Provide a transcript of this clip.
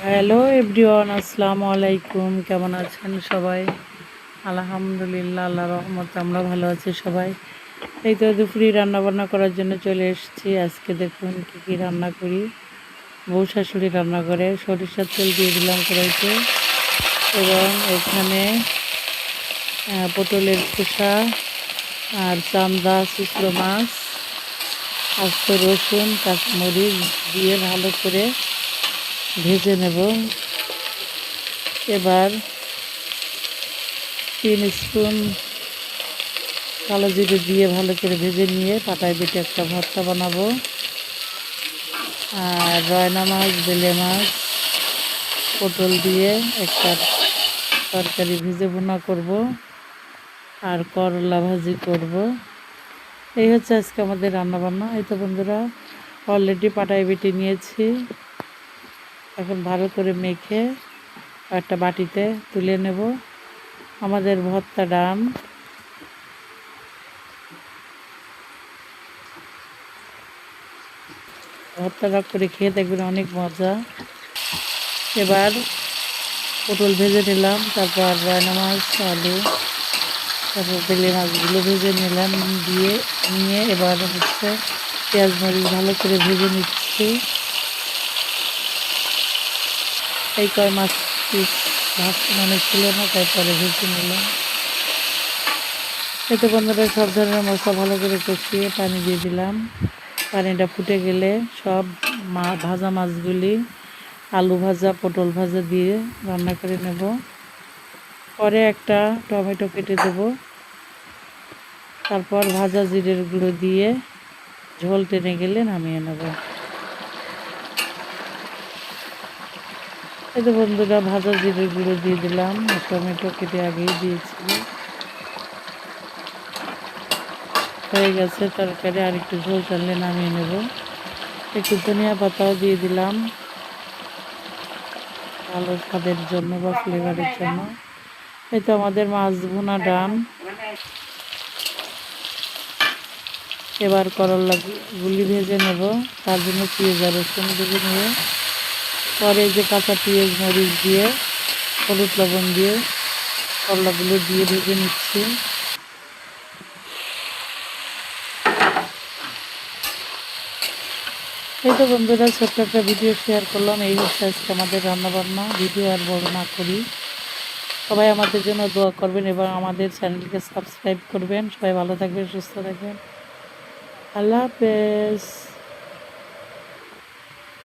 Hello everyone, আসসালামু আলাইকুম। কেমন আছেন সবাই? আলহামদুলিল্লাহ, আল্লাহ রহমতে আমরা ভালো আছি সবাই। এই তো দুপুরে রান্নাবান্না করার জন্য চলে এসেছি। আজকে দেখুন কী কী রান্না করি। বউ শাশুড়ি রান্না করে সরিষার তেল দিয়ে দিলাম কড়াইতে, এবং এখানে পটলের খোসা আর চান্দা শুকনো মাছ, আস্ত রসুন, কাঁচামরিচ দিয়ে ভালো করে ভেজে নেব। এবার 3 স্পুন কালো জিরে দিয়ে ভালো করে ভেজে নিয়ে পাটায় বেটে একটা ভর্তা বানাবো। আর রয়না মাছ, বেলে মাছ, পটল দিয়ে একটা তরকারি ভেজে ভুনা করব, আর করলা ভাজি করব। এই হচ্ছে আজকে আমাদের রান্নাবান্না। এই তো বন্ধুরা, অলরেডি পাটায় বেটে নিয়েছি। এখন ভালো করে মেখে একটা বাটিতে তুলে নেব। আমাদের ভর্তা ডান। ভর্তাটা করে খেয়ে দেখবেন অনেক মজা। এবার পটল ভেজে নিলাম, তারপর রয়না মাছ, আলু, তারপর বেলে মাছগুলো ভেজে নিলাম, নিয়ে এবার হচ্ছে পেঁয়াজ মরিচ ভালো করে ভেজে নিচ্ছি। এই কয় মাছ পিস ভাজতে মনে ছিল না, তারপরে ভেজে নিলাম। এতে বন্ধুরা সব ধরনের মশলা ভালো করে কষিয়ে পানি দিয়ে দিলাম। পানিটা ফুটে গেলে সব ভাজা মাছগুলি, আলু ভাজা, পটল ভাজা দিয়ে রান্না করে নেব। পরে একটা টমেটো কেটে দেব। তারপর ভাজা জিরের গুঁড়ো দিয়ে ঝোল টেনে গেলে নামিয়ে নেব। এই তো বন্ধুরা, ভাজা জিরের গুঁড়ো দিয়ে দিলাম, টমেটো কেটে আগেই দিয়েছি। হয়ে গেছে তরকারি, আর একটু ঝোল টানলে নামিয়ে নেব। একটু ধনিয়া পাতাও দিয়ে দিলাম ভালো স্বাদের জন্য বা ফ্লেভারের জন্য। এই তো আমাদের মাছ ভুনা ডান। এবার করলা গুলি ভেজে নেব। তার জন্য পেঁয়াজ আর রসুন ভেজে নিয়ে পরে যে কাঁচা পেঁয়াজ মরিচ দিয়ে হলুদ লবণ দিয়ে করলাগুলো দিয়ে ভেজে নিচ্ছি। এই তো বন্ধুরা, ছোট্ট একটা ভিডিও শেয়ার করলাম। এই হচ্ছে আজকে আমাদের রান্নাবান্না। ভিডিও আর বড় না করি। সবাই আমাদের জন্য দোয়া করবেন এবং আমাদের চ্যানেলকে সাবস্ক্রাইব করবেন। সবাই ভালো থাকবেন, সুস্থ থাকবেন। আল্লাহ হাফেজ।